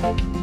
Thank you.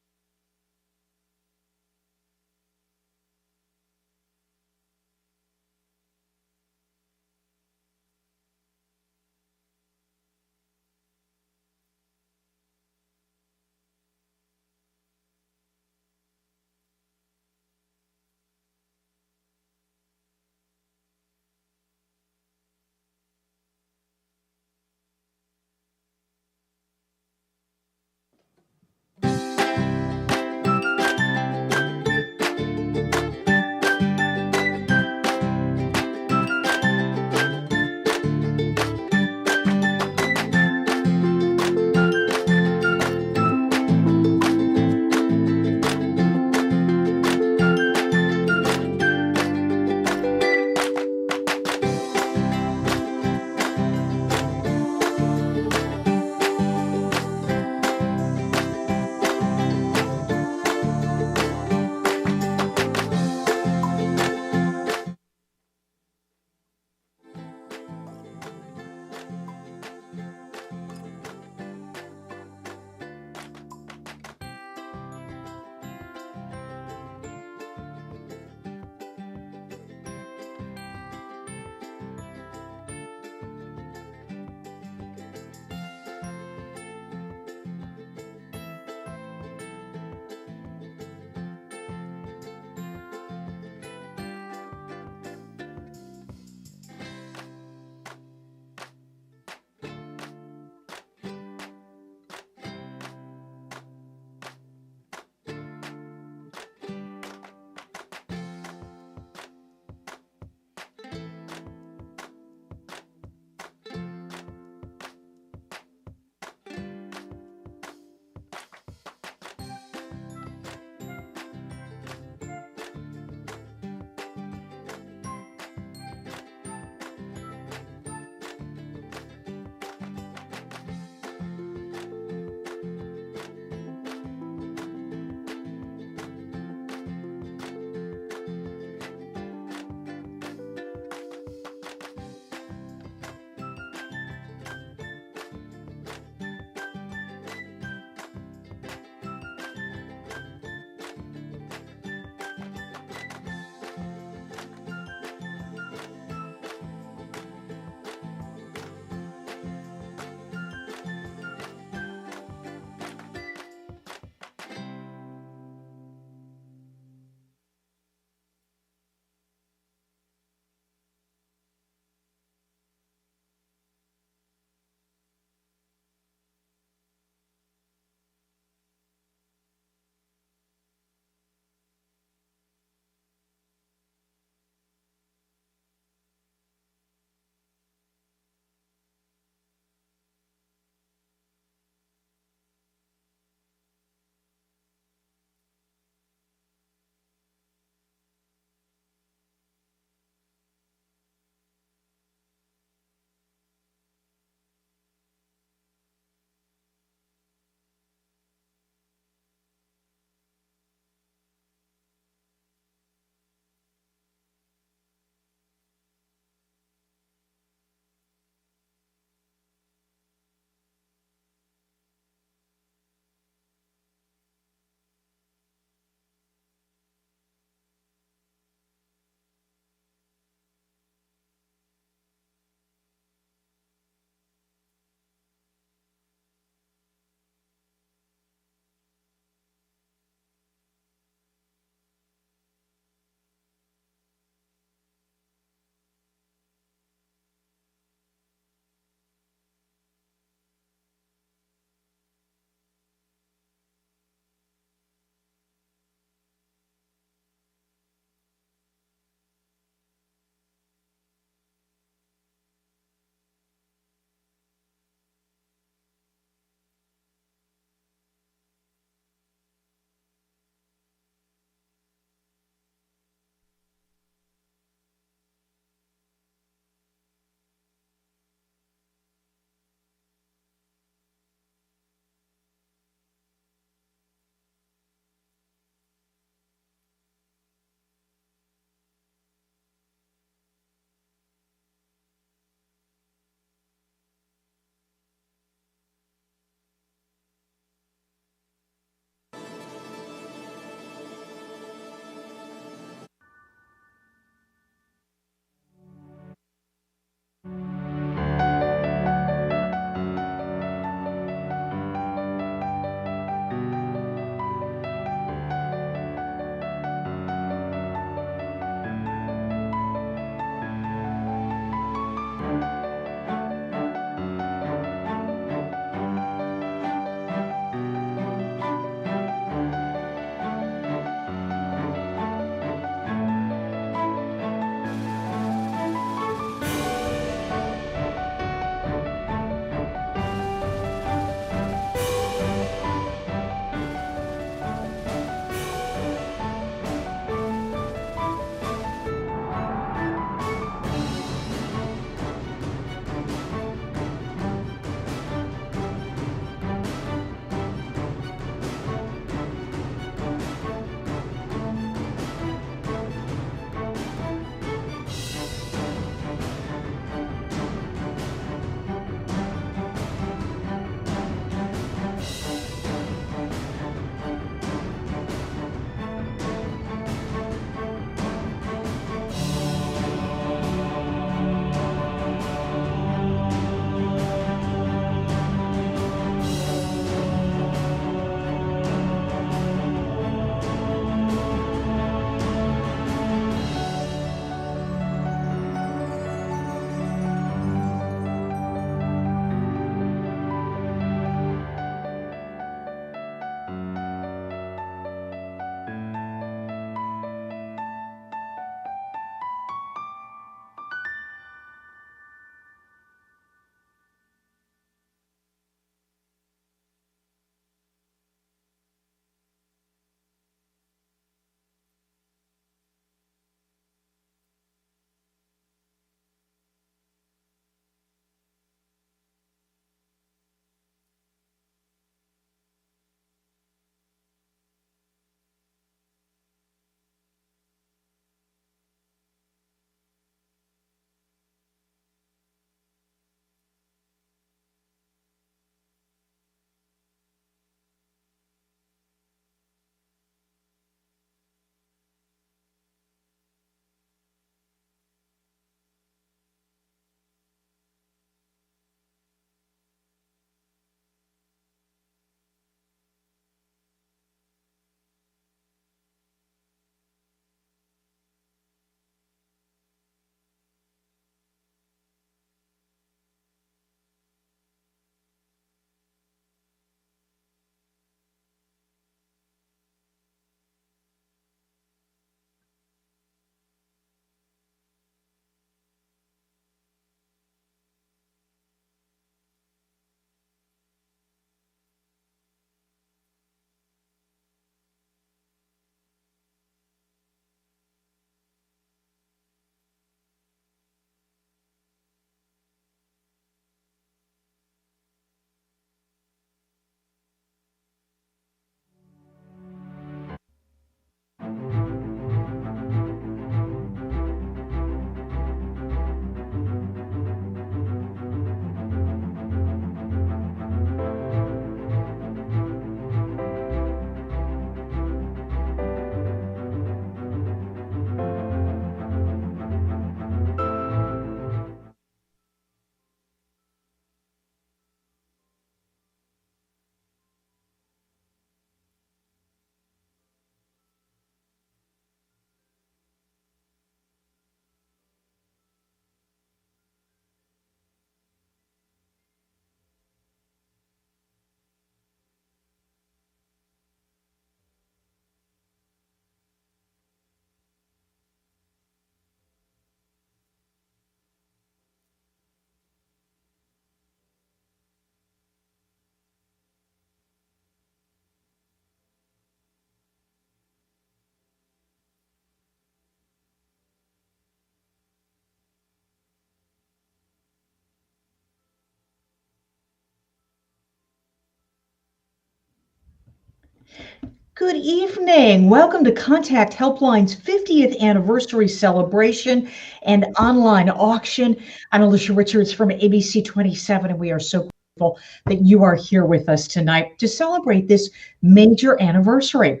Good evening. Welcome to Contact Helpline's 50th anniversary celebration and online auction. I'm Alicia Richards from ABC 27, and we are so grateful that you are here with us tonight to celebrate this major anniversary.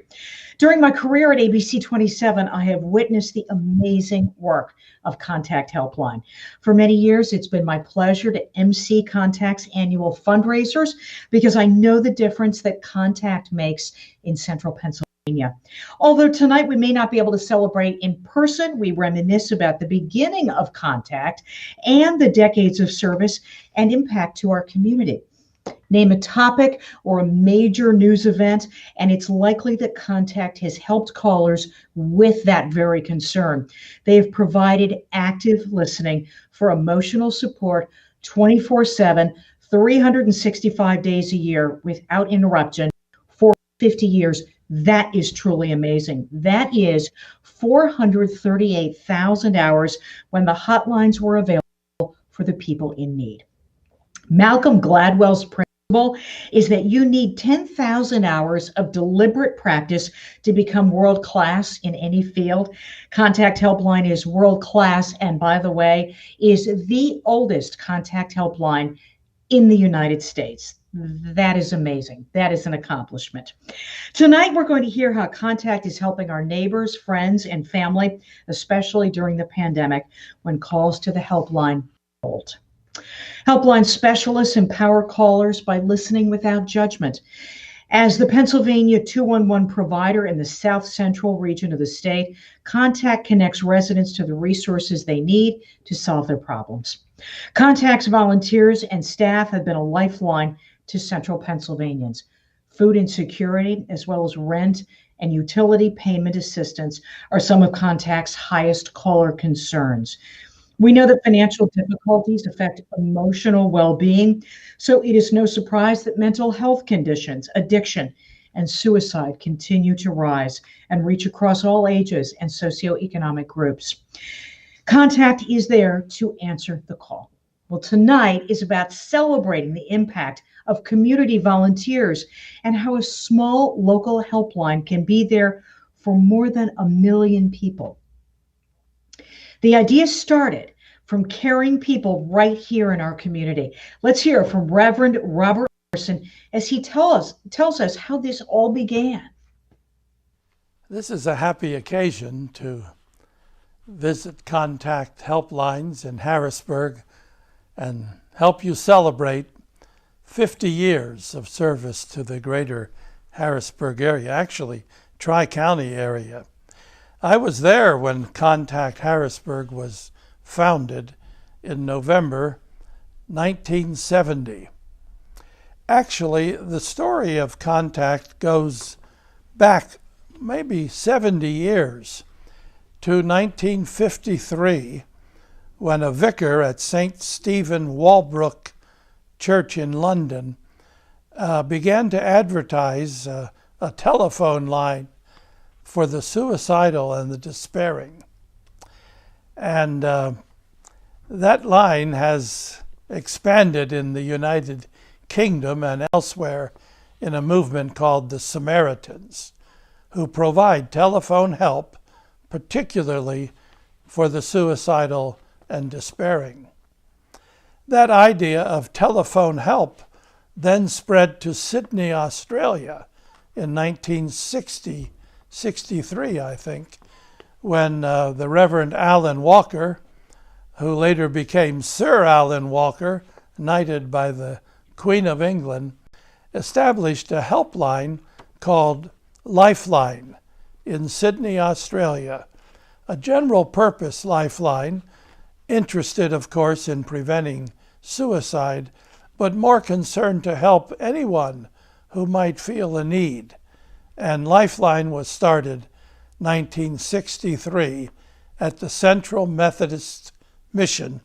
During my career at ABC 27, I have witnessed the amazing work of Contact Helpline. For many years, it's been my pleasure to MC Contact's annual fundraisers because I know the difference that Contact makes in central Pennsylvania. Although tonight we may not be able to celebrate in person, we reminisce about the beginning of Contact and the decades of service and impact to our community. Name a topic or a major news event, and it's likely that Contact has helped callers with that very concern. They have provided active listening for emotional support 24/7, 365 days a year without interruption for 50 years. That is truly amazing. That is 438,000 hours when the hotlines were available for the people in need. Malcolm Gladwell's principle is that you need 10,000 hours of deliberate practice to become world class in any field. Contact Helpline is world class, and by the way, is the oldest contact helpline in the United States. That is amazing. That is an accomplishment. Tonight, we're going to hear how Contact is helping our neighbors, friends, and family, especially during the pandemic when calls to the helpline hold. Helpline specialists empower callers by listening without judgment. As the Pennsylvania 211 provider in the south central region of the state, Contact connects residents to the resources they need to solve their problems. Contact's volunteers and staff have been a lifeline to central Pennsylvanians. Food insecurity, as well as rent and utility payment assistance, are some of Contact's highest caller concerns. We know that financial difficulties affect emotional well-being, so it is no surprise that mental health conditions, addiction, and suicide continue to rise and reach across all ages and socioeconomic groups. Contact is there to answer the call. Well, tonight is about celebrating the impact of community volunteers and how a small local helpline can be there for more than 1 million people. The idea started from caring people right here in our community. Let's hear from Reverend Robert Larson as he tells us how this all began. This is a happy occasion to visit Contact Helplines in Harrisburg and help you celebrate 50 years of service to the greater Harrisburg area, actually Tri-County area. I was there when Contact Harrisburg was founded in November 1970. Actually, the story of Contact goes back maybe 70 years to 1953, when a vicar at St. Stephen Walbrook Church in London began to advertise a telephone line for the suicidal and the despairing. And that line has expanded in the United Kingdom and elsewhere in a movement called the Samaritans, who provide telephone help, particularly for the suicidal and despairing. That idea of telephone help then spread to Sydney, Australia in 1963, I think, when the Reverend Alan Walker, who later became Sir Alan Walker, knighted by the Queen of England, established a helpline called Lifeline in Sydney, Australia, a general purpose lifeline, interested, of course, in preventing suicide, but more concerned to help anyone who might feel a need. And Lifeline was started 1963 at the Central Methodist Mission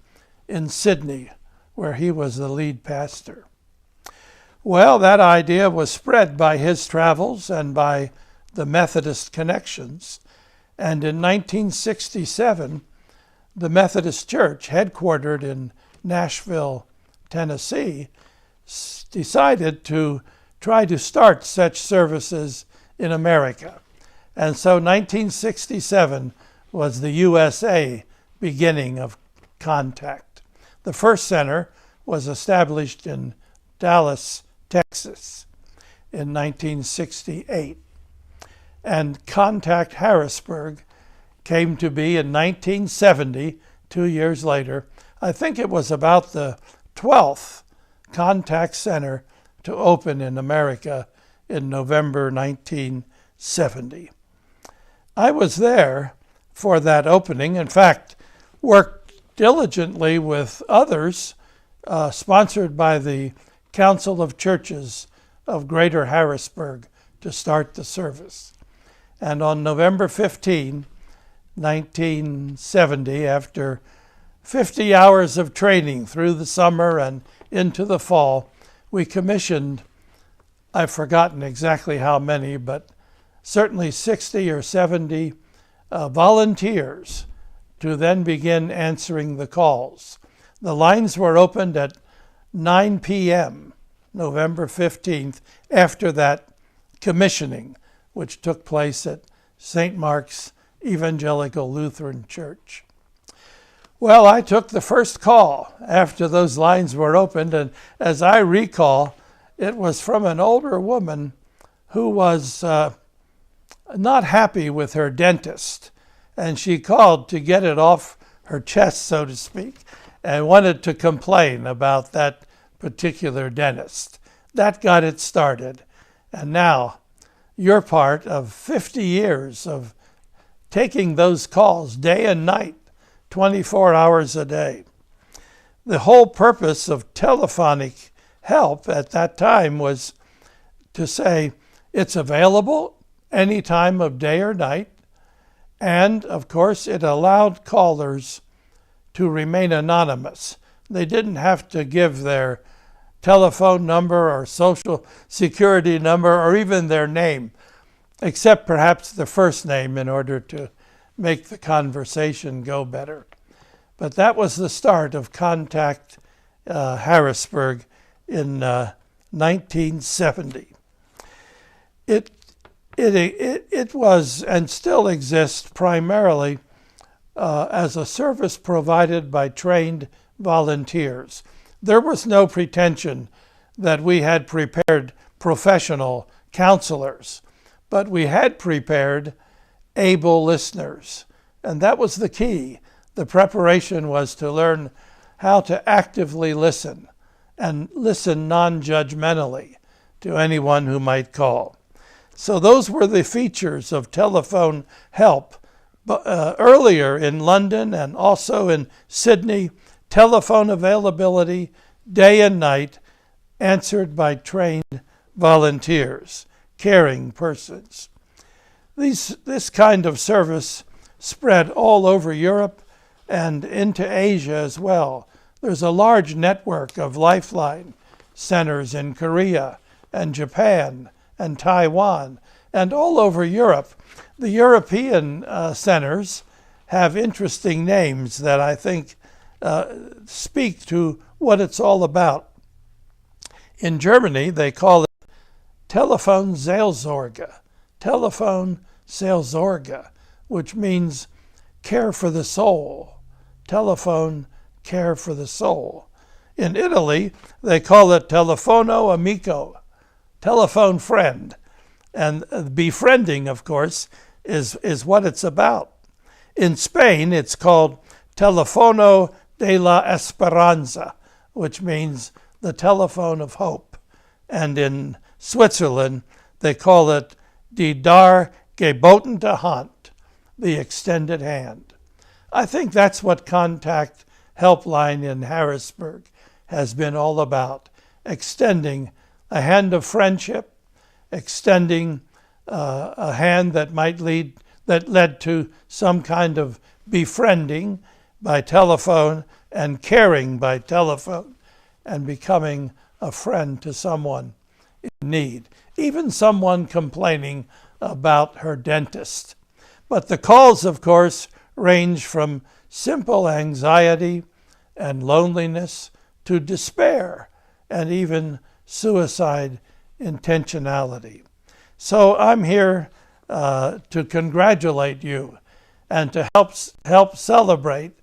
in Sydney, where he was the lead pastor. Well, that idea was spread by his travels and by the Methodist connections. And in 1967, the Methodist Church, headquartered in Nashville, Tennessee, decided to try to start such services in America. And so 1967 was the USA beginning of contact. The first center was established in Dallas, Texas in 1968. And Contact Harrisburg came to be in 1970, 2 years later. I think it was about the 12th contact center to open in America in November 1970. I was there for that opening. In fact, worked diligently with others, sponsored by the Council of Churches of Greater Harrisburg, to start the service. And on November 15, 1970, after 50 hours of training through the summer and into the fall, we commissioned, I've forgotten exactly how many, but certainly 60 or 70 volunteers to then begin answering the calls. The lines were opened at 9 p.m., November 15th, after that commissioning, which took place at St. Mark's Evangelical Lutheran Church. Well, I took the first call after those lines were opened, and as I recall, it was from an older woman who was not happy with her dentist, and she called to get it off her chest, so to speak, and wanted to complain about that particular dentist. That got it started, and now you're part of 50 years of taking those calls day and night, 24 hours a day. The whole purpose of telephonic help at that time was to say it's available any time of day or night, and of course it allowed callers to remain anonymous. They didn't have to give their telephone number or social security number or even their name, except perhaps the first name in order to make the conversation go better. But that was the start of Contact Harrisburg in 1970. It was and still exists primarily as a service provided by trained volunteers. There was no pretension that we had prepared professional counselors, but we had prepared able listeners, and that was the key. The preparation was to learn how to actively listen and listen non-judgmentally to anyone who might call. So those were the features of telephone help. But earlier in London and also in Sydney, telephone availability day and night, answered by trained volunteers, caring persons. This kind of service spread all over Europe and into Asia as well. There's a large network of Lifeline centers in Korea and Japan and Taiwan and all over Europe. The European centers have interesting names that I think speak to what it's all about. In Germany, they call it Telefonseelsorge, which means care for the soul, telephone care for the soul. In Italy, they call it telefono amico, telephone friend. And befriending, of course, is what it's about. In Spain, it's called Telefono de la Esperanza, which means the telephone of hope. And in Switzerland, they call it Die dargebotene Hand, the extended hand. I think that's what Contact Helpline in Harrisburg has been all about, extending a hand of friendship, extending a hand that led to some kind of befriending by telephone and caring by telephone and becoming a friend to someone in need, even someone complaining about her dentist. But the calls, of course, range from simple anxiety and loneliness to despair and even suicide intentionality. So I'm here to congratulate you and to help celebrate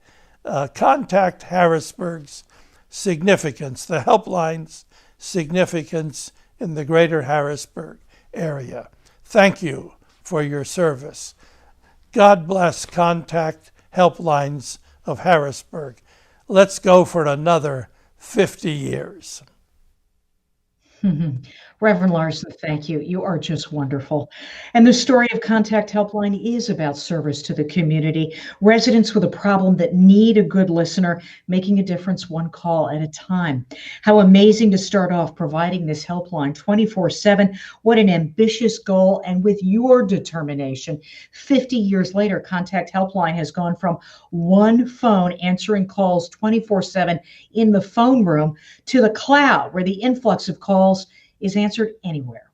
Contact Harrisburg's significance, the helpline's significance in the greater Harrisburg area. Thank you for your service. God bless Contact Helplines of Harrisburg. Let's go for another 50 years. Reverend Larson, thank you. You are just wonderful. And the story of Contact Helpline is about service to the community, residents with a problem that need a good listener, making a difference one call at a time. How amazing to start off providing this helpline 24/7. What an ambitious goal. And with your determination, 50 years later, Contact Helpline has gone from one phone answering calls 24/7 in the phone room to the cloud, where the influx of calls is answered anywhere.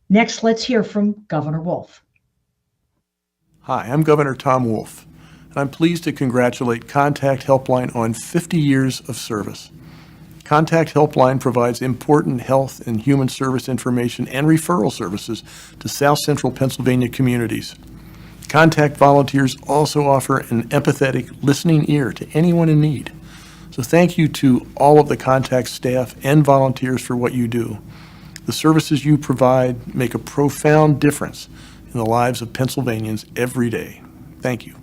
Next, let's hear from Governor Wolf. Hi, I'm Governor Tom Wolf, and I'm pleased to congratulate Contact Helpline on 50 years of service. Contact Helpline provides important health and human service information and referral services to South Central Pennsylvania communities. Contact volunteers also offer an empathetic listening ear to anyone in need. So thank you to all of the Contact staff and volunteers for what you do. The services you provide make a profound difference in the lives of Pennsylvanians every day. Thank you.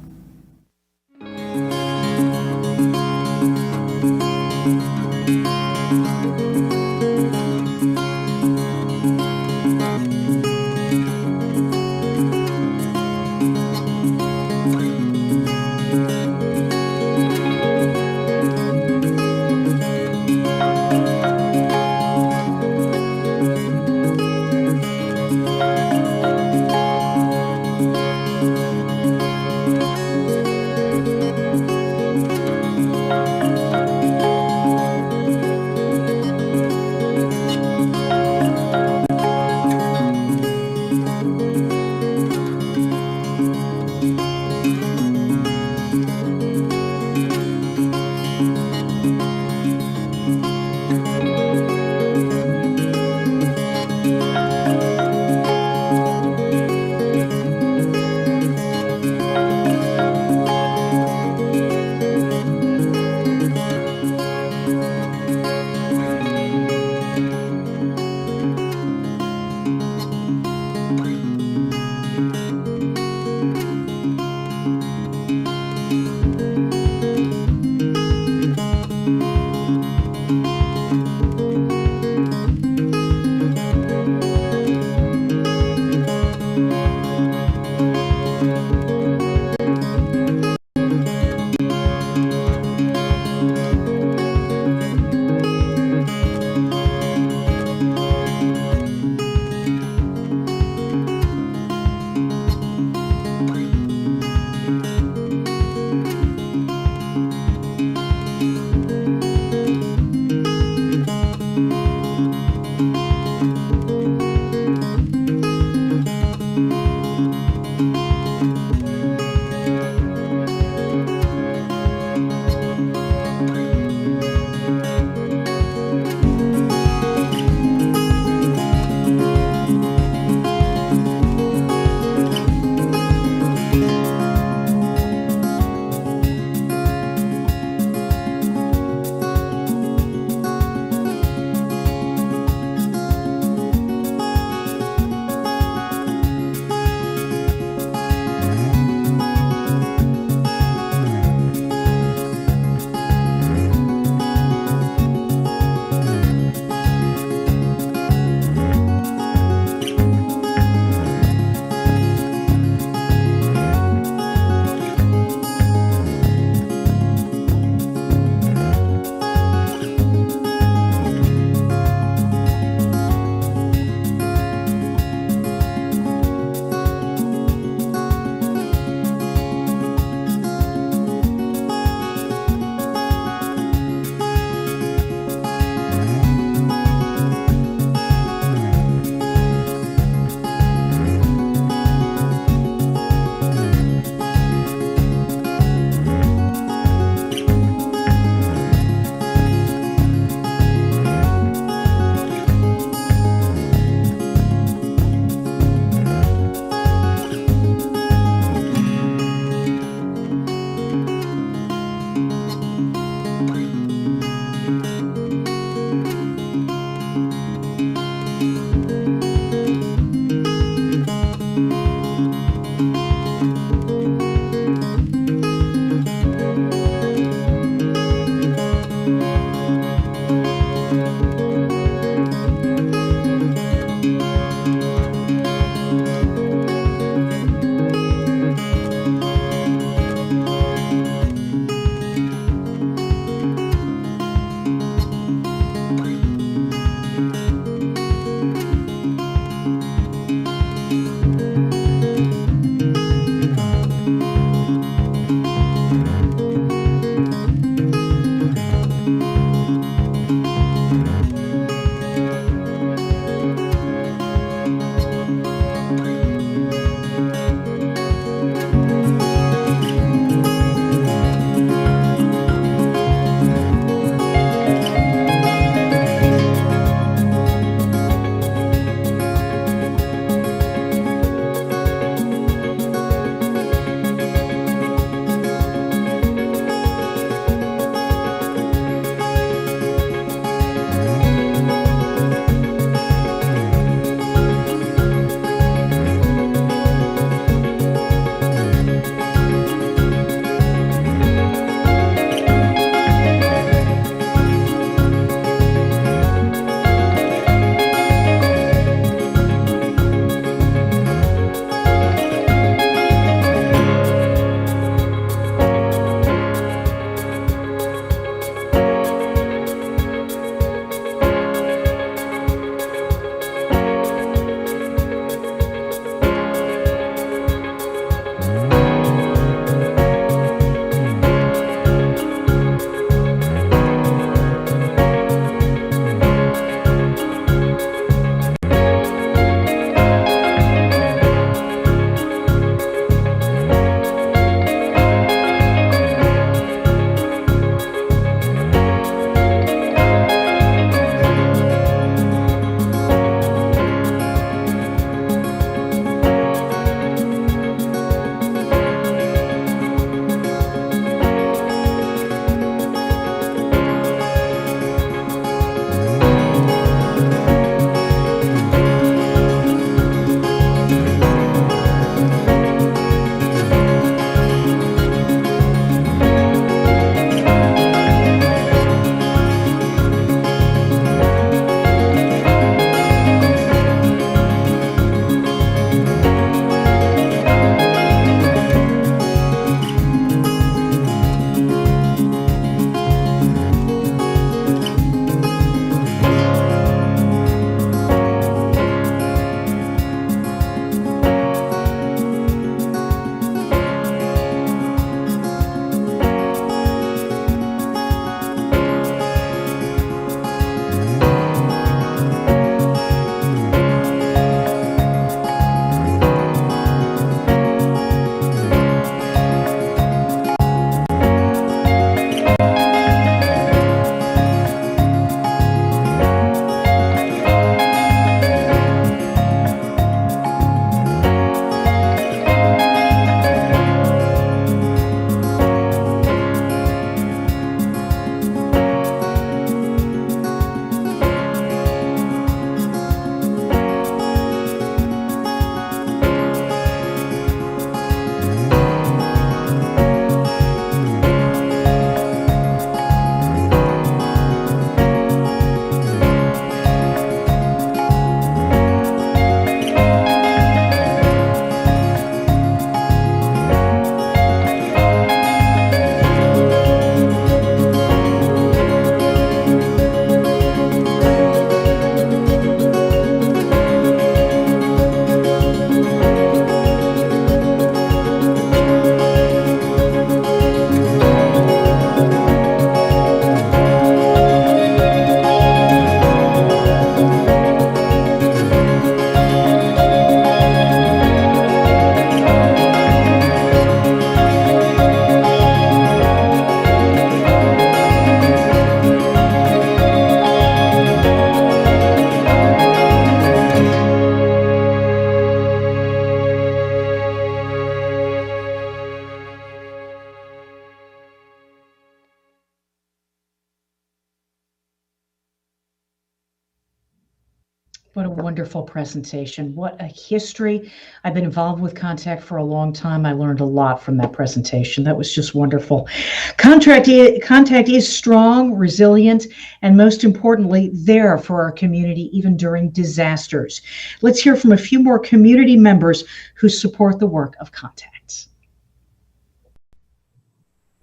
What a wonderful presentation. What a history. I've been involved with Contact for a long time. I learned a lot from that presentation. That was just wonderful. Contact is strong, resilient, and most importantly, there for our community, even during disasters. Let's hear from a few more community members who support the work of Contact.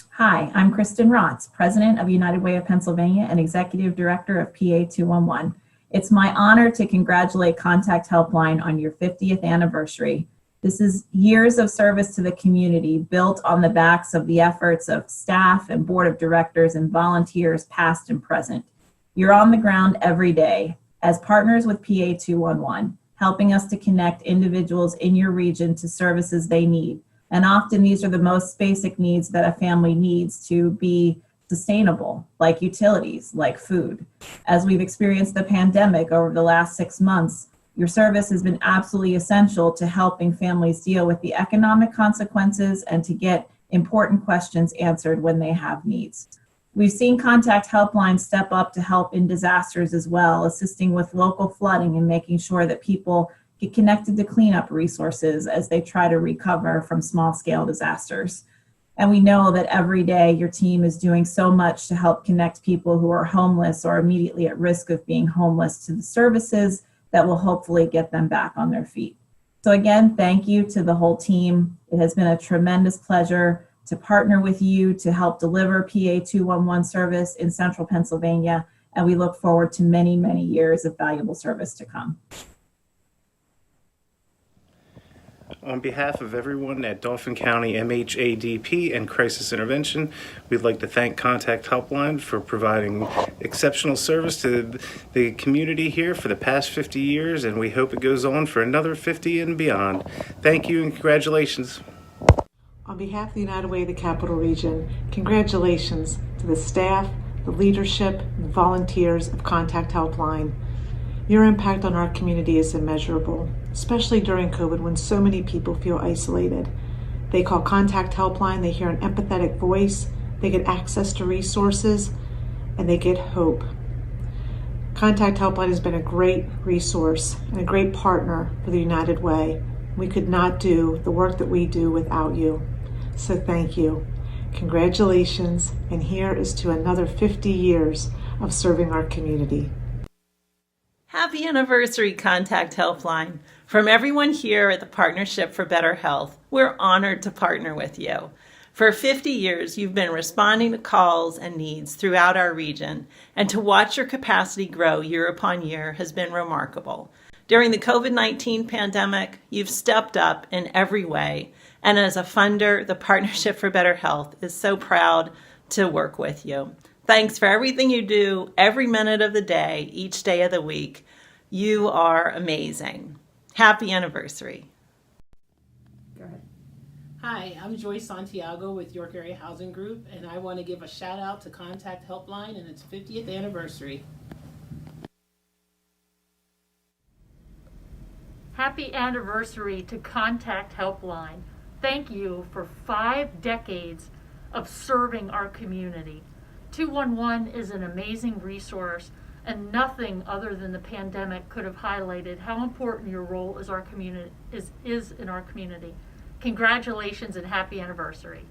Hi, I'm Kristen Rotz, President of United Way of Pennsylvania and Executive Director of PA 211. It's my honor to congratulate Contact Helpline on your 50th anniversary. This is years of service to the community built on the backs of the efforts of staff and board of directors and volunteers past and present. You're on the ground every day as partners with PA 211, helping us to connect individuals in your region to services they need. And often these are the most basic needs that a family needs to be sustainable, like utilities, like food. As we've experienced the pandemic over the last 6 months, your service has been absolutely essential to helping families deal with the economic consequences and to get important questions answered when they have needs. We've seen Contact Helpline step up to help in disasters as well, assisting with local flooding and making sure that people get connected to cleanup resources as they try to recover from small-scale disasters. And we know that every day your team is doing so much to help connect people who are homeless or immediately at risk of being homeless to the services that will hopefully get them back on their feet. So again, thank you to the whole team. It has been a tremendous pleasure to partner with you to help deliver PA 211 service in Central Pennsylvania, and we look forward to many, many years of valuable service to come. On behalf of everyone at Dauphin County MHADP and Crisis Intervention, we'd like to thank Contact Helpline for providing exceptional service to the community here for the past 50 years, and we hope it goes on for another 50 and beyond. Thank you and congratulations. On behalf of the United Way of the Capital Region, congratulations to the staff, the leadership, and the volunteers of Contact Helpline. Your impact on our community is immeasurable, especially during COVID when so many people feel isolated. They call Contact Helpline, they hear an empathetic voice, they get access to resources, and they get hope. Contact Helpline has been a great resource and a great partner for the United Way. We could not do the work that we do without you. So thank you. Congratulations, and here is to another 50 years of serving our community. Happy anniversary, Contact Helpline. From everyone here at the Partnership for Better Health, we're honored to partner with you. For 50 years, you've been responding to calls and needs throughout our region, and to watch your capacity grow year upon year has been remarkable. During the COVID-19 pandemic, you've stepped up in every way, and as a funder, the Partnership for Better Health is so proud to work with you. Thanks for everything you do every minute of the day, each day of the week. You are amazing. Happy anniversary. Go ahead. Hi, I'm Joyce Santiago with York Area Housing Group, and I want to give a shout out to Contact Helpline and its 50th anniversary. Happy anniversary to Contact Helpline. Thank you for 5 decades of serving our community. 211 is an amazing resource, and nothing other than the pandemic could have highlighted how important your role is in our community. Congratulations and happy anniversary.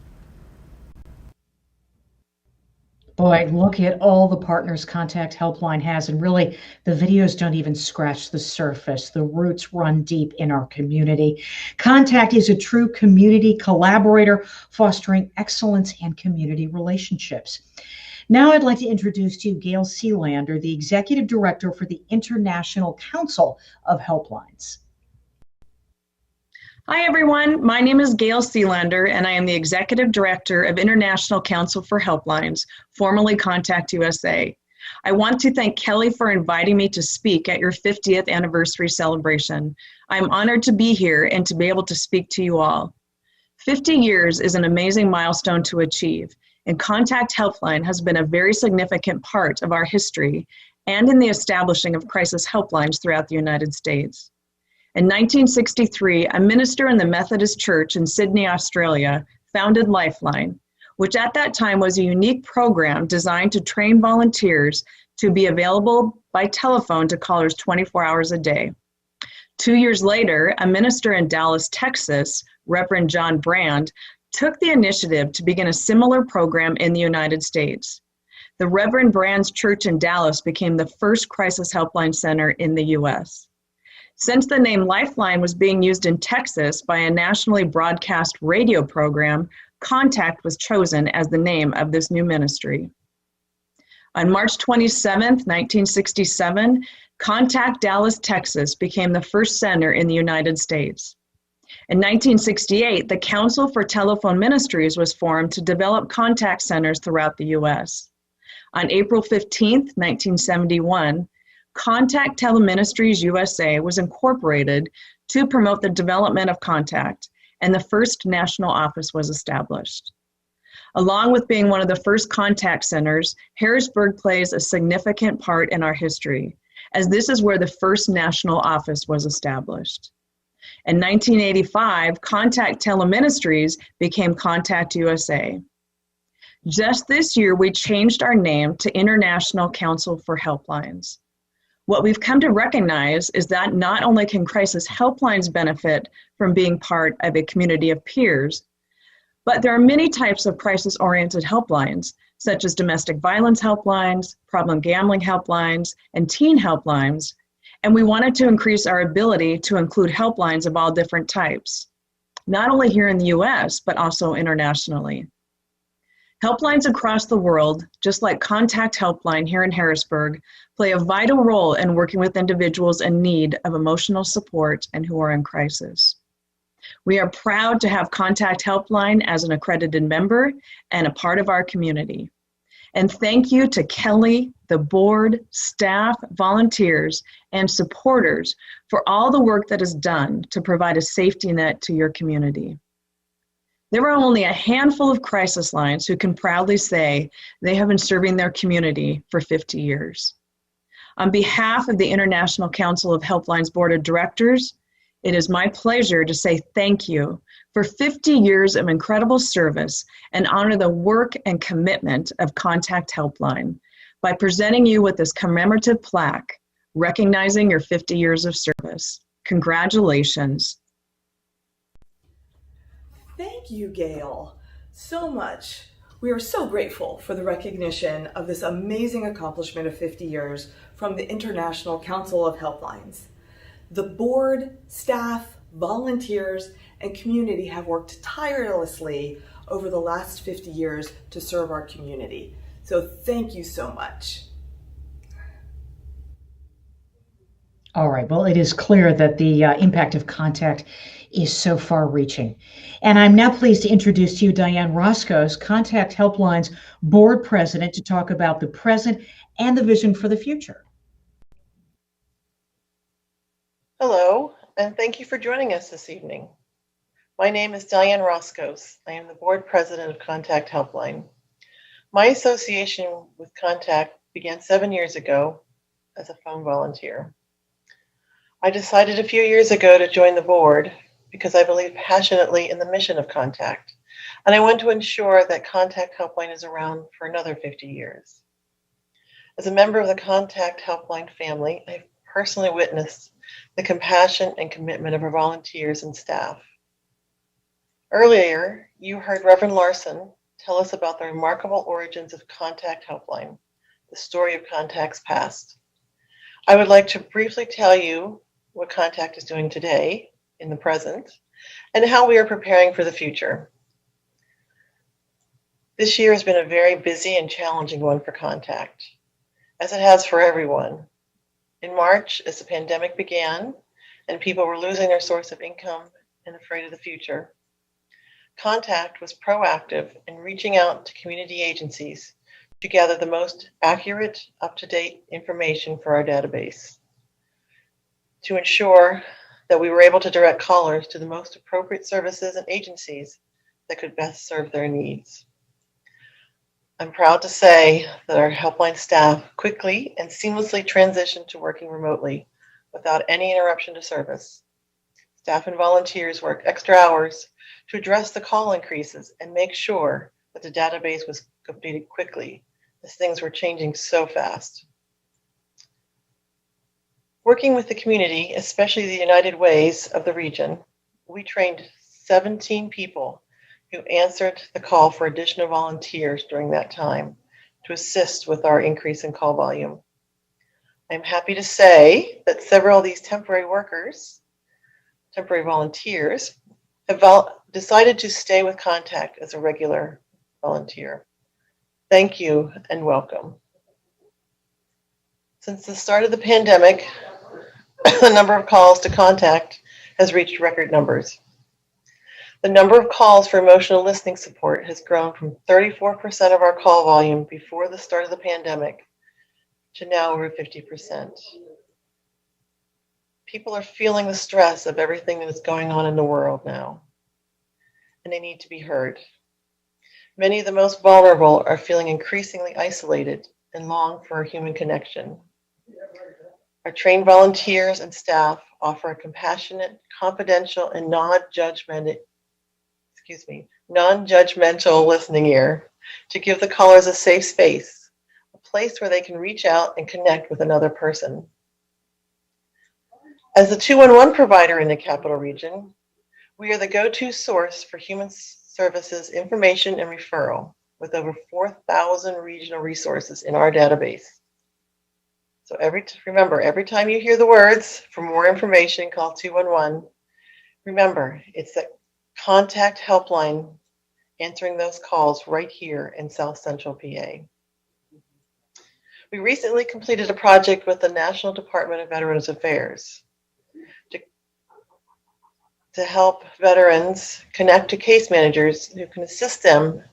Boy, look at all the partners Contact Helpline has, and really the videos don't even scratch the surface. The roots run deep in our community. Contact is a true community collaborator, fostering excellence and community relationships. Now I'd like to introduce to you Gail Sealander, the Executive Director for the International Council of Helplines. Hi, everyone. My name is Gail Sealander, and I am the Executive Director of International Council for Helplines, formerly Contact USA. I want to thank Kelly for inviting me to speak at your 50th anniversary celebration. I'm honored to be here and to be able to speak to you all. 50 years is an amazing milestone to achieve, and Contact Helpline has been a very significant part of our history and in the establishing of crisis helplines throughout the United States. In 1963, a minister in the Methodist Church in Sydney, Australia, founded Lifeline, which at that time was a unique program designed to train volunteers to be available by telephone to callers 24 hours a day. 2 years later, a minister in Dallas, Texas, Reverend John Brand, took the initiative to begin a similar program in the United States. The Reverend Brand's church in Dallas became the first crisis helpline center in the U.S. Since the name Lifeline was being used in Texas by a nationally broadcast radio program, Contact was chosen as the name of this new ministry. On March 27, 1967, Contact Dallas, Texas became the first center in the United States. In 1968, the Council for Telephone Ministries was formed to develop contact centers throughout the U.S. On April 15, 1971, Contact Teleministries USA was incorporated to promote the development of Contact, and the first national office was established. Along with being one of the first contact centers, Harrisburg plays a significant part in our history, as this is where the first national office was established. In 1985, Contact Teleministries became Contact USA. Just this year, we changed our name to International Council for Helplines. What we've come to recognize is that not only can crisis helplines benefit from being part of a community of peers, but there are many types of crisis-oriented helplines, such as domestic violence helplines, problem gambling helplines, and teen helplines, and we wanted to increase our ability to include helplines of all different types, not only here in the US, but also internationally. Helplines across the world, just like Contact Helpline here in Harrisburg, play a vital role in working with individuals in need of emotional support and who are in crisis. We are proud to have Contact Helpline as an accredited member and a part of our community. And thank you to Kelly, the board, staff, volunteers, and supporters for all the work that is done to provide a safety net to your community. There are only a handful of crisis lines who can proudly say they have been serving their community for 50 years. On behalf of the International Council of Helplines Board of Directors, it is my pleasure to say thank you for 50 years of incredible service and honor the work and commitment of Contact Helpline by presenting you with this commemorative plaque recognizing your 50 years of service. Congratulations. Thank you, Gail, so much. We are so grateful for the recognition of this amazing accomplishment of 50 years from the International Council of Helplines. The board, staff, volunteers, and community have worked tirelessly over the last 50 years to serve our community. So thank you so much. All right. Well, it is clear that the impact of Contact is so far-reaching. And I'm now pleased to introduce to you Diane Roscoe's Contact Helpline's board president to talk about the present and the vision for the future. Hello, and thank you for joining us this evening. My name is Diane Roscoe. I am the board president of Contact Helpline. My association with Contact began 7 years ago as a phone volunteer. I decided a few years ago to join the board because I believe passionately in the mission of Contact, and I want to ensure that Contact Helpline is around for another 50 years. As a member of the Contact Helpline family, I've personally witnessed the compassion and commitment of our volunteers and staff. Earlier, you heard Reverend Larson tell us about the remarkable origins of Contact Helpline, the story of Contact's past. I would like to briefly tell you what Contact is doing today, in the present, and how we are preparing for the future. This year has been a very busy and challenging one for Contact, as it has for everyone. In March, as the pandemic began and people were losing their source of income and afraid of the future, Contact was proactive in reaching out to community agencies to gather the most accurate, up-to-date information for our database, to ensure that we were able to direct callers to the most appropriate services and agencies that could best serve their needs. I'm proud to say that our helpline staff quickly and seamlessly transitioned to working remotely without any interruption to service. Staff and volunteers worked extra hours to address the call increases and make sure that the database was completed quickly, as things were changing so fast. Working with the community, especially the United Ways of the region, we trained 17 people who answered the call for additional volunteers during that time to assist with our increase in call volume. I'm happy to say that several of these temporary volunteers, have decided to stay with Contact as a regular volunteer. Thank you and welcome. Since the start of the pandemic, the number of calls to Contact has reached record numbers. The number of calls for emotional listening support has grown from 34% of our call volume before the start of the pandemic to now over 50%. People are feeling the stress of everything that is going on in the world now, and they need to be heard. Many of the most vulnerable are feeling increasingly isolated and long for a human connection. Our trained volunteers and staff offer a compassionate, confidential, and non-judgmental listening ear to give the callers a safe space, a place where they can reach out and connect with another person. As the 211 provider in the Capital Region, we are the go-to source for human services information and referral, with over 4,000 regional resources in our database. So remember, every time you hear the words, for more information, call 211. Remember, it's that Contact Helpline answering those calls right here in South Central PA. We recently completed a project with the National Department of Veterans Affairs to help veterans connect to case managers who can assist them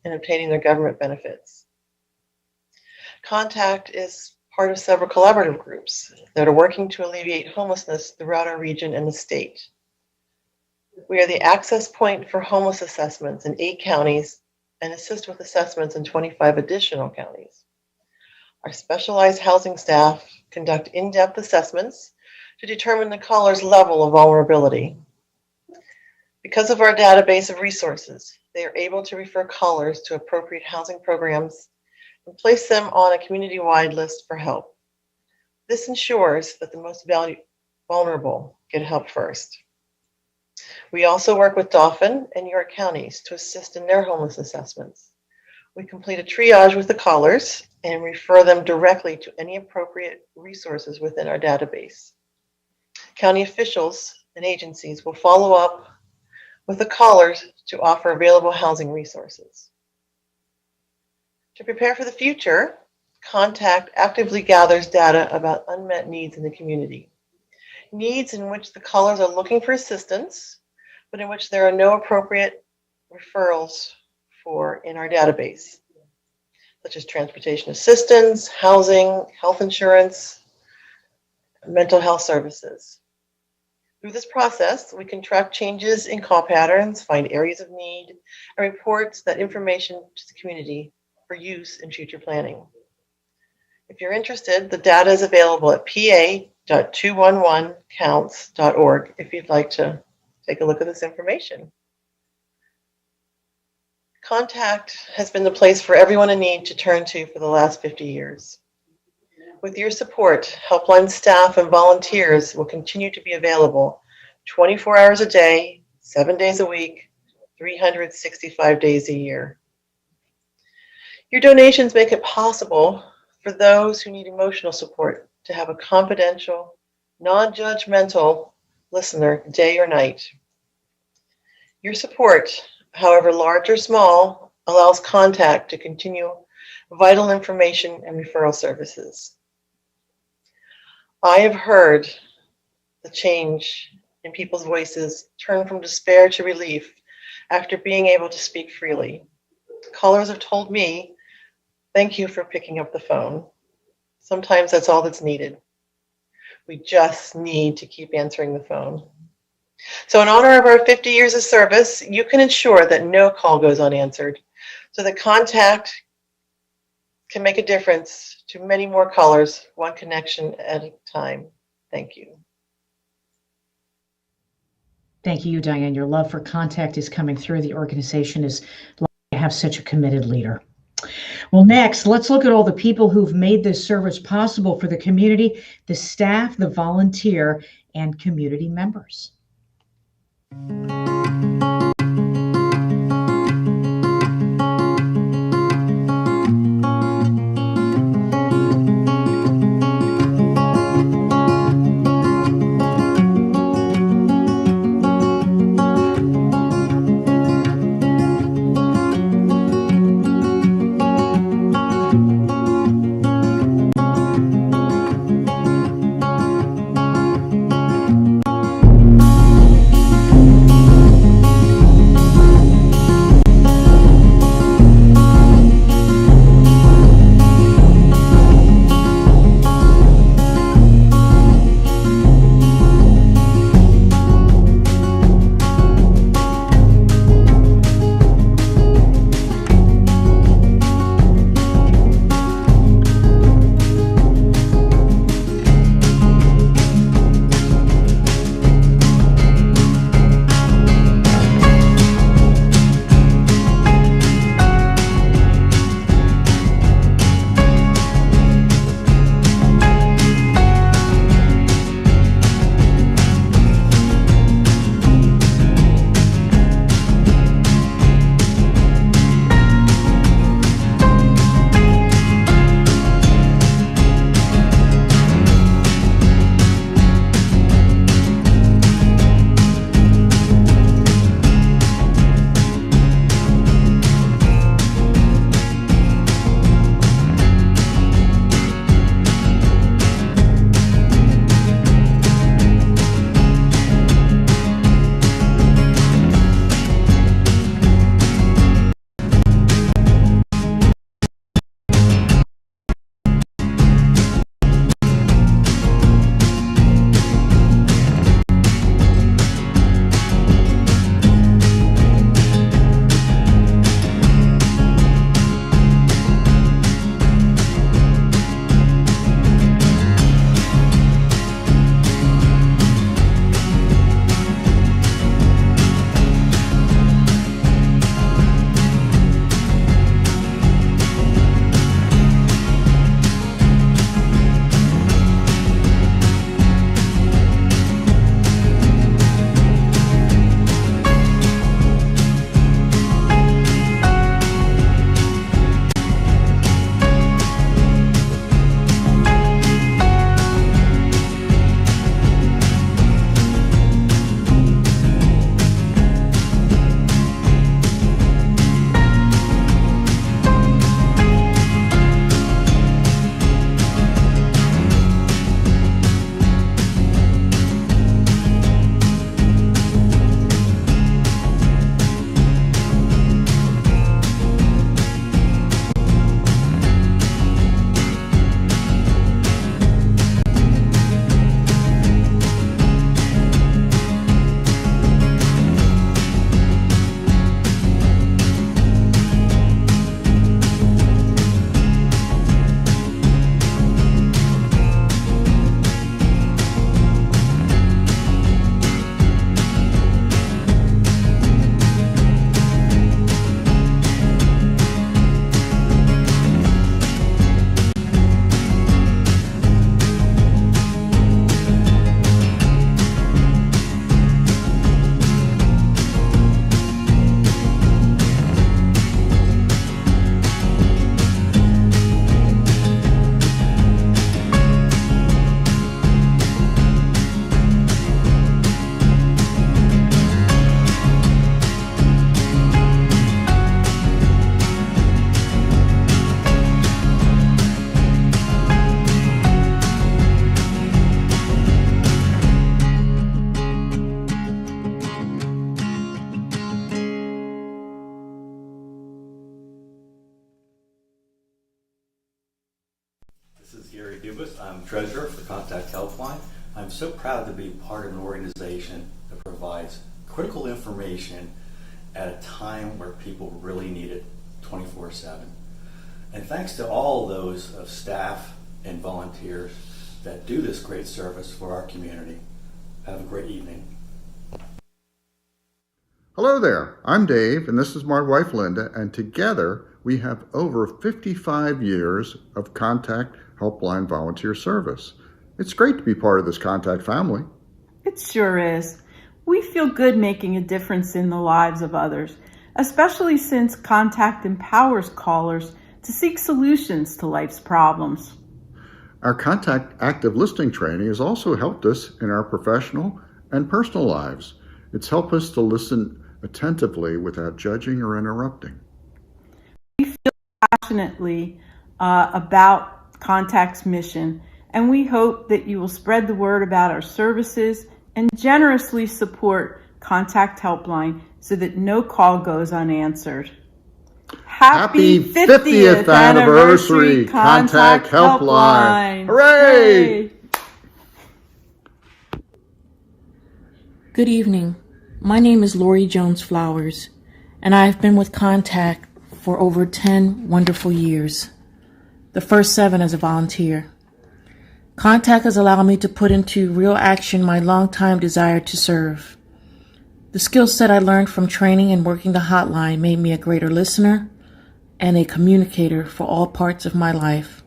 in obtaining their government benefits. Contact is part of several collaborative groups that are working to alleviate homelessness throughout our region and the state. We are the access point for homeless assessments in 8 counties and assist with assessments in 25 additional counties. Our specialized housing staff conduct in-depth assessments to determine the caller's level of vulnerability. Because of our database of resources, they are able to refer callers to appropriate housing programs and place them on a community-wide list for help. This ensures that the most vulnerable get help first. We also work with Dauphin and York counties to assist in their homeless assessments. We complete a triage with the callers and refer them directly to any appropriate resources within our database. County officials and agencies will follow up with the callers to offer available housing resources. To prepare for the future, Contact actively gathers data about unmet needs in the community. Needs in which the callers are looking for assistance, but in which there are no appropriate referrals for in our database, such as transportation assistance, housing, health insurance, mental health services. Through this process, we can track changes in call patterns, find areas of need, and report that information to the community for use in future planning. If you're interested, the data is available at pa.211counts.org if you'd like to take a look at this information. Contact has been the place for everyone in need to turn to for the last 50 years. With your support, Helpline staff and volunteers will continue to be available 24 hours a day, 7 days a week, 365 days a year. Your donations make it possible for those who need emotional support to have a confidential, non-judgmental listener day or night. Your support, however large or small, allows Contact to continue vital information and referral services. I have heard the change in people's voices turn from despair to relief after being able to speak freely. Callers have told me, "Thank you for picking up the phone." Sometimes that's all that's needed. We just need to keep answering the phone. So in honor of our 50 years of service, you can ensure that no call goes unanswered, so that Contact can make a difference to many more callers, one connection at a time. Thank you. Thank you, Diane. Your love for Contact is coming through. The organization is to have such a committed leader. Well, next, let's look at all the people who've made this service possible for the community, the staff, the volunteer, and community members. I'm treasurer for Contact Helpline. I'm so proud to be part of an organization that provides critical information at a time where people really need it 24/7. And thanks to all those of staff and volunteers that do this great service for our community. Have a great evening. Hello there, I'm Dave, and this is my wife Linda, and together we have over 55 years of Contact Helpline volunteer service. It's great to be part of this Contact family. It sure is. We feel good making a difference in the lives of others, especially since Contact empowers callers to seek solutions to life's problems. Our Contact active listening training has also helped us in our professional and personal lives. It's helped us to listen attentively without judging or interrupting. We feel passionately about Contact's mission, and we hope that you will spread the word about our services and generously support Contact Helpline so that no call goes unanswered. Happy 50th anniversary, Contact Helpline! Hooray! Good evening. My name is Lori Jones Flowers, and I have been with Contact for over 10 wonderful years, the first 7 as a volunteer. Contact has allowed me to put into real action my longtime desire to serve. The skill set I learned from training and working the hotline made me a greater listener and a communicator for all parts of my life.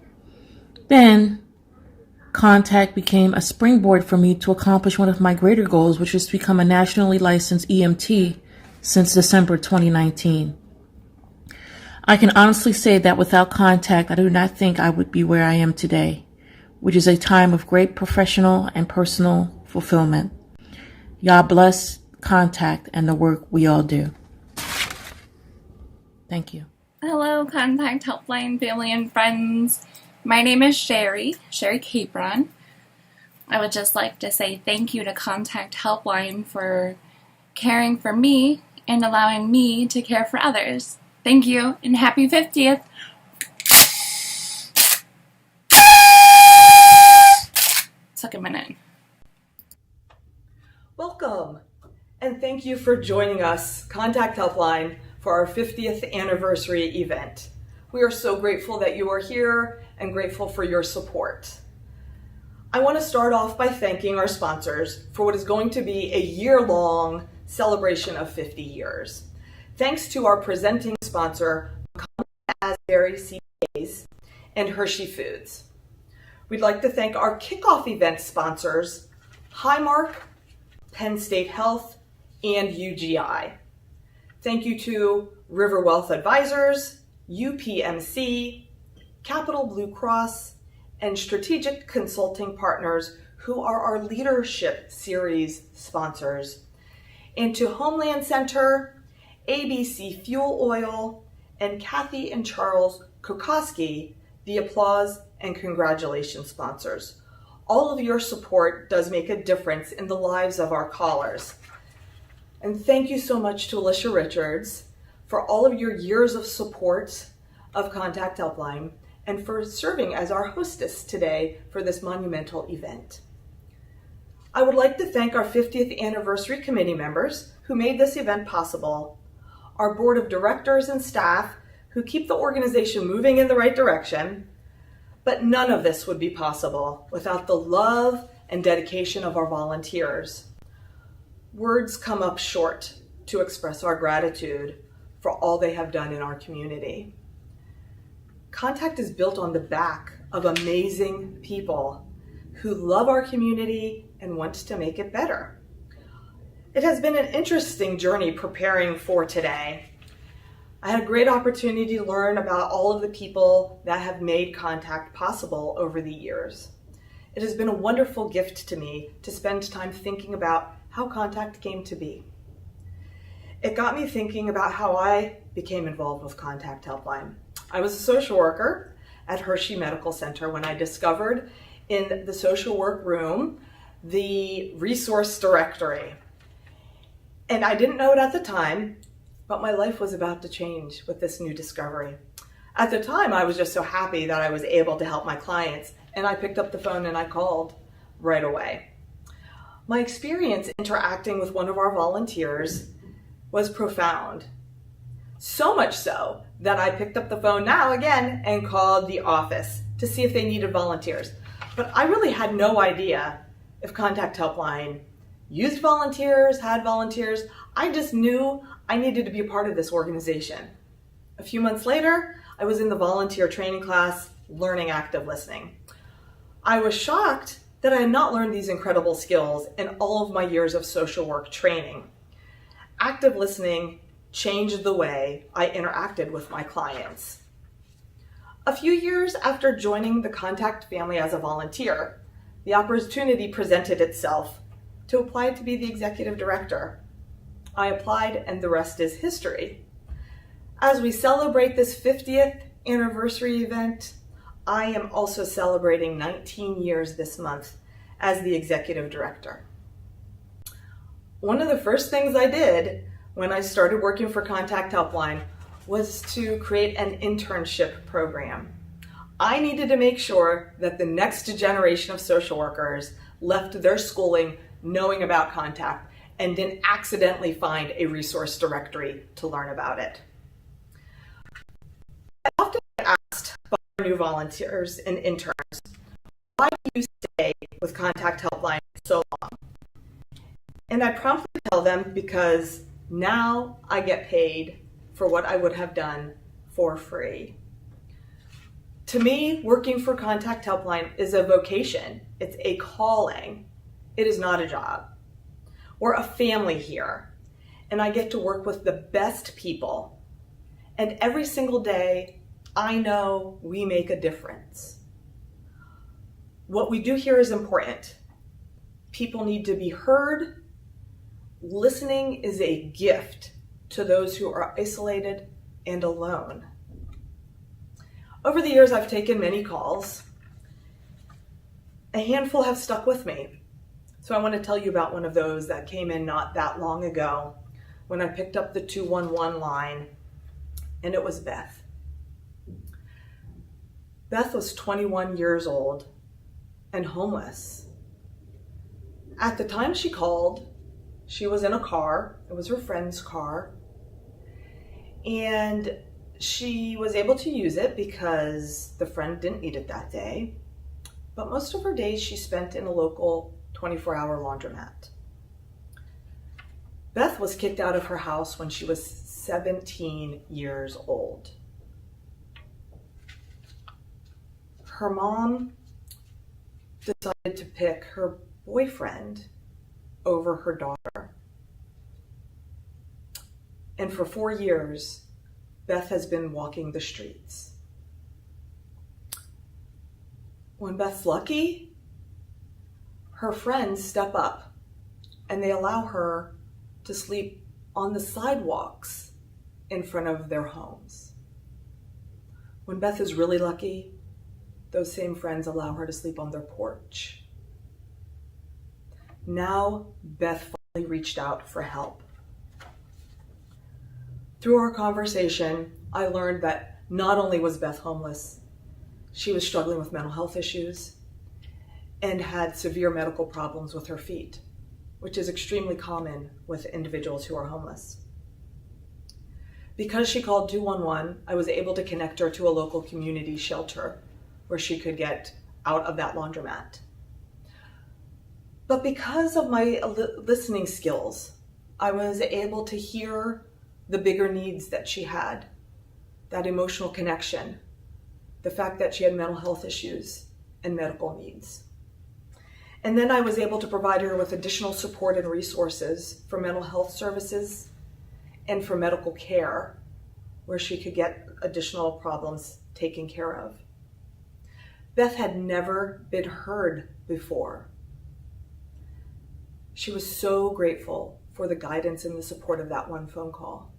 Then, Contact became a springboard for me to accomplish one of my greater goals, which is to become a nationally licensed EMT since December 2019. I can honestly say that without Contact, I do not think I would be where I am today, which is a time of great professional and personal fulfillment. Y'all bless Contact and the work we all do. Thank you. Hello, Contact Helpline family and friends. My name is Sherry Capron. I would just like to say thank you to Contact Helpline for caring for me and allowing me to care for others. Thank you, and happy 50th. Took a minute. Welcome, and thank you for joining us, Contact Helpline, for our 50th anniversary event. We are so grateful that you are here and grateful for your support. I want to start off by thanking our sponsors for what is going to be a year-long celebration of 50 years. Thanks to our presenting sponsor, Asbury CPAs and Hershey Foods. We'd like to thank our Kickoff event sponsors, Highmark, Penn State Health, and UGI. Thank you to River Wealth Advisors, UPMC, Capital Blue Cross, and Strategic Consulting Partners, who are our Leadership Series sponsors, and to Homeland Center, ABC Fuel Oil, and Kathy and Charles Kokoski, the Applause and Congratulations sponsors. All of your support does make a difference in the lives of our callers. And thank you so much to Alicia Richards for all of your years of support of Contact Helpline and for serving as our hostess today for this monumental event. I would like to thank our 50th anniversary committee members who made this event possible, our board of directors and staff who keep the organization moving in the right direction, but none of this would be possible without the love and dedication of our volunteers. Words come up short to express our gratitude for all they have done in our community. Contact is built on the back of amazing people who love our community and want to make it better. It has been an interesting journey preparing for today. I had a great opportunity to learn about all of the people that have made Contact possible over the years. It has been a wonderful gift to me to spend time thinking about how Contact came to be. It got me thinking about how I became involved with Contact Helpline. I was a social worker at Hershey Medical Center when I discovered in the social work room the resource directory. And I didn't know it at the time, but my life was about to change with this new discovery. At the time, I was just so happy that I was able to help my clients, and I picked up the phone and I called right away. My experience interacting with one of our volunteers was profound. So much so that I picked up the phone now again and called the office to see if they needed volunteers. But I really had no idea if Contact Helpline used volunteers, had volunteers. I just knew I needed to be a part of this organization. A few months later, I was in the volunteer training class learning active listening. I was shocked that I had not learned these incredible skills in all of my years of social work training. Active listening changed the way I interacted with my clients. A few years after joining the Contact family as a volunteer, the opportunity presented itself to apply to be the executive director. I applied, and the rest is history. As we celebrate this 50th anniversary event, I am also celebrating 19 years this month as the executive director. One of the first things I did when I started working for Contact Helpline was to create an internship program. I needed to make sure that the next generation of social workers left their schooling knowing about Contact and didn't accidentally find a resource directory to learn about it. I often get asked by new volunteers and interns, why do you stay with Contact Helpline so long? And I promptly tell them because now I get paid for what I would have done for free. To me, working for Contact Helpline is a vocation. It's a calling. It is not a job. We're a family here, and I get to work with the best people. And every single day, I know we make a difference. What we do here is important. People need to be heard. Listening is a gift to those who are isolated and alone. Over the years, I've taken many calls. A handful have stuck with me. So I want to tell you about one of those that came in not that long ago when I picked up the 211 line, and it was Beth. Beth was 21 years old and homeless. At the time she called, she was in a car. It was her friend's car. And she was able to use it because the friend didn't need it that day. But most of her days she spent in a local 24-hour laundromat. Beth was kicked out of her house when she was 17 years old. Her mom decided to pick her boyfriend over her daughter. And for 4 years, Beth has been walking the streets. When Beth's lucky, her friends step up and they allow her to sleep on the sidewalks in front of their homes. When Beth is really lucky, those same friends allow her to sleep on their porch. Now, Beth finally reached out for help. Through our conversation, I learned that not only was Beth homeless, she was struggling with mental health issues and had severe medical problems with her feet, which is extremely common with individuals who are homeless. Because she called 211, I was able to connect her to a local community shelter where she could get out of that laundromat. But because of my listening skills, I was able to hear the bigger needs that she had, that emotional connection, the fact that she had mental health issues and medical needs. And then I was able to provide her with additional support and resources for mental health services and for medical care, where she could get additional problems taken care of. Beth had never been heard before. She was so grateful for the guidance and the support of that one phone call.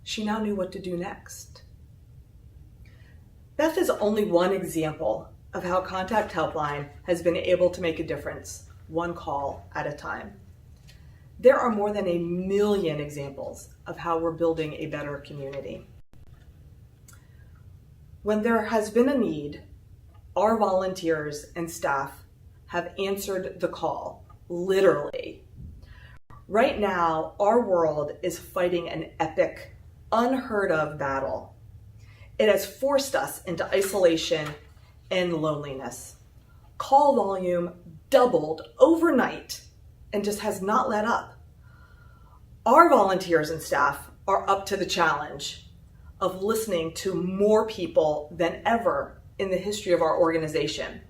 She now knew what to do next. Beth is only one example of how Contact Helpline has been able to make a difference, one call at a time. There are more than 1 million examples of how we're building a better community. When there has been a need, our volunteers and staff have answered the call, literally. Right now, our world is fighting an epic, unheard of battle. It has forced us into isolation and loneliness. Call volume doubled overnight, and just has not let up. Our volunteers and staff are up to the challenge of listening to more people than ever in the history of our organization.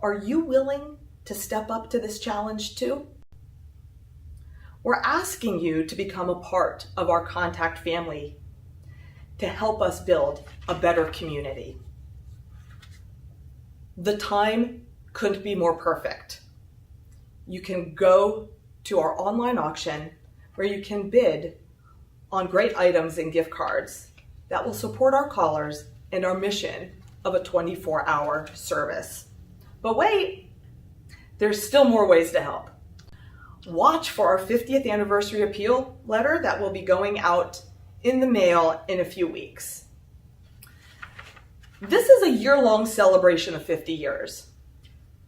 Are you willing to step up to this challenge too? We're asking you to become a part of our Contact family to help us build a better community. The time couldn't be more perfect. You can go to our online auction where you can bid on great items and gift cards that will support our callers and our mission of a 24-hour service. But wait, there's still more ways to help. Watch for our 50th anniversary appeal letter that will be going out in the mail in a few weeks. This is a year-long celebration of 50 years.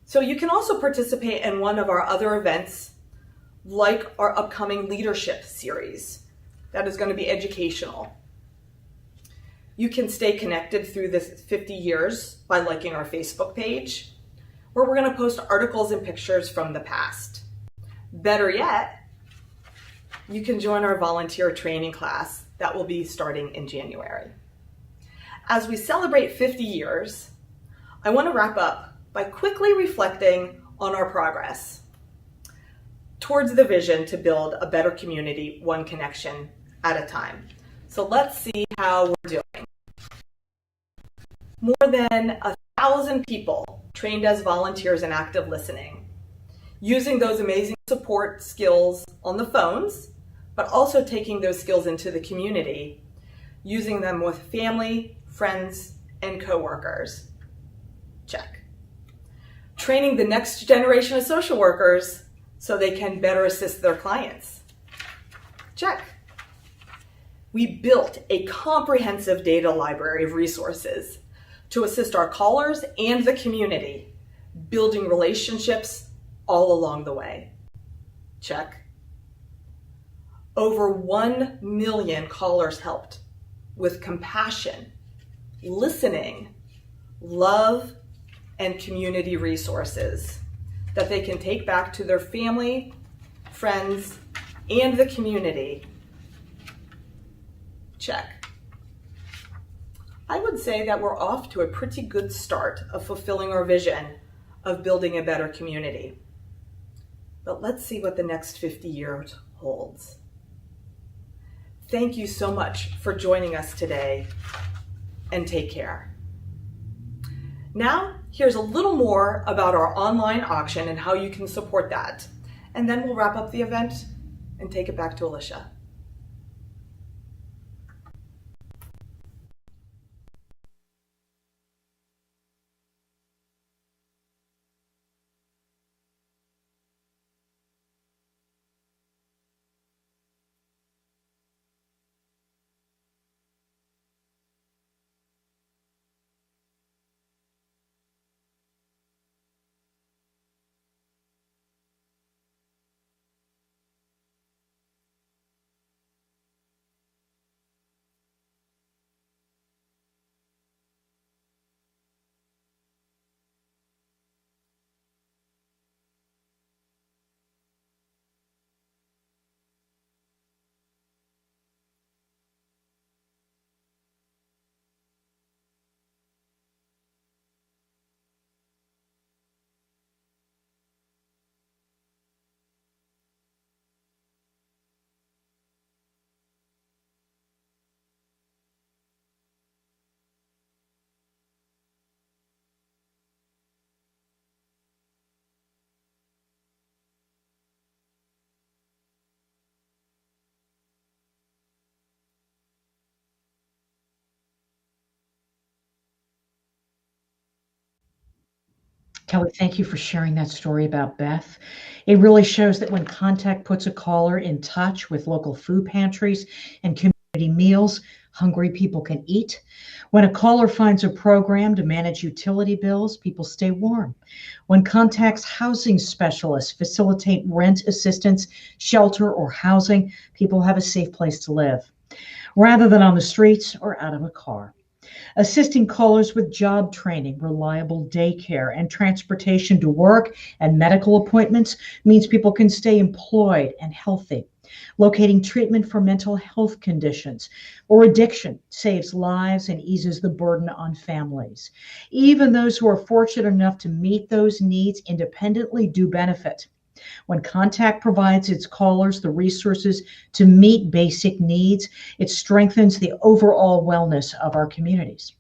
So you can also participate in one of our other events, like our upcoming leadership series that is going to be educational. You can stay connected through this 50 years by liking our Facebook page, where we're going to post articles and pictures from the past. Better yet, you can join our volunteer training class that will be starting in January. As we celebrate 50 years, I want to wrap up by quickly reflecting on our progress towards the vision to build a better community, one connection at a time. So let's see how we're doing. More than 1,000 people trained as volunteers in active listening, using those amazing support skills on the phones, but also taking those skills into the community, using them with family, friends, and coworkers. Check. Training the next generation of social workers so they can better assist their clients. Check. We built a comprehensive data library of resources to assist our callers and the community, building relationships all along the way. Check. Over 1 million callers helped with compassion, listening, love, and community resources that they can take back to their family, friends, and the community. Check. I would say that we're off to a pretty good start of fulfilling our vision of building a better community. But let's see what the next 50 years holds. Thank you so much for joining us today, and take care. Now, here's a little more about our online auction and how you can support that. And then we'll wrap up the event and take it back to Alicia. Kelly, thank you for sharing that story about Beth. It really shows that when Contact puts a caller in touch with local food pantries and community meals, hungry people can eat. When a caller finds a program to manage utility bills, people stay warm. When Contact's housing specialists facilitate rent assistance, shelter, or housing, people have a safe place to live, rather than on the streets or out of a car. Assisting callers with job training, reliable daycare, and transportation to work and medical appointments means people can stay employed and healthy. Locating treatment for mental health conditions or addiction saves lives and eases the burden on families. Even those who are fortunate enough to meet those needs independently do benefit. When Contact provides its callers the resources to meet basic needs, it strengthens the overall wellness of our communities.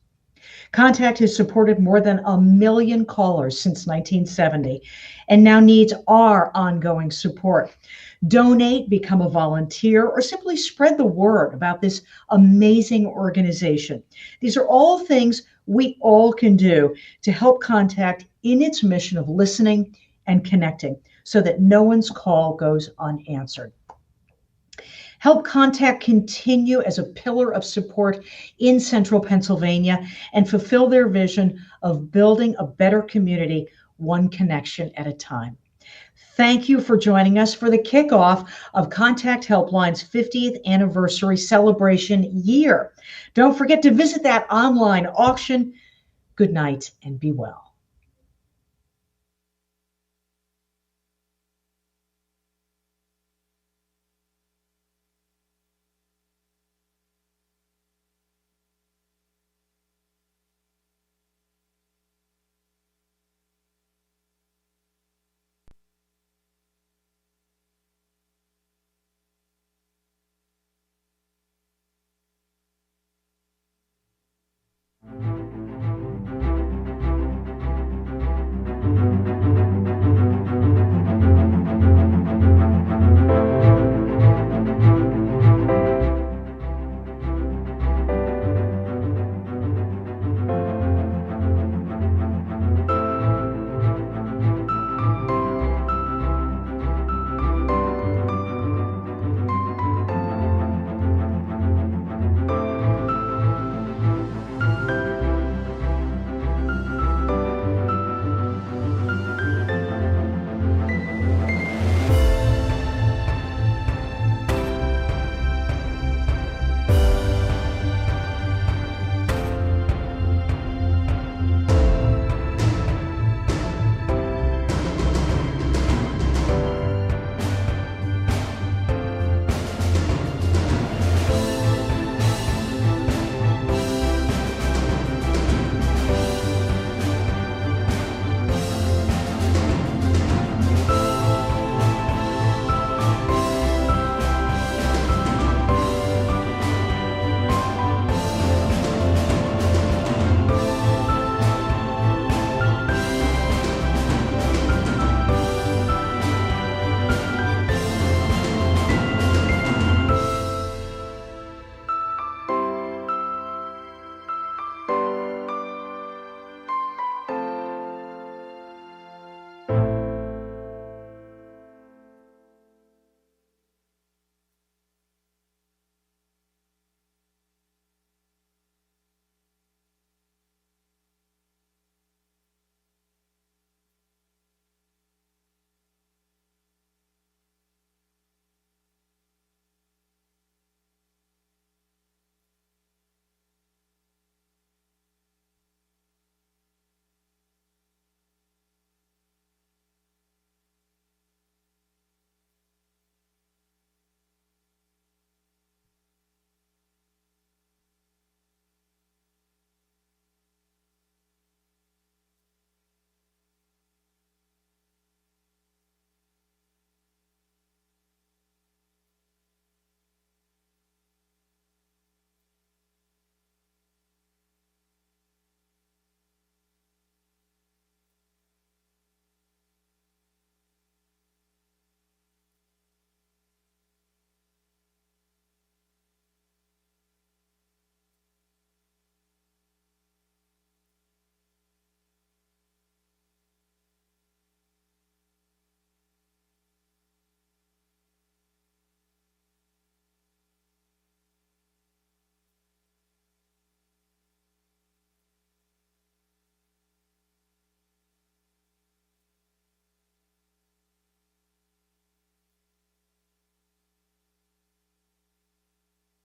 Contact has supported more than 1 million callers since 1970 and now needs our ongoing support. Donate, become a volunteer, or simply spread the word about this amazing organization. These are all things we all can do to help Contact in its mission of listening and connecting so that no one's call goes unanswered. Help Contact continue as a pillar of support in central Pennsylvania and fulfill their vision of building a better community, one connection at a time. Thank you for joining us for the kickoff of Contact Helpline's 50th anniversary celebration year. Don't forget to visit that online auction. Good night and be well.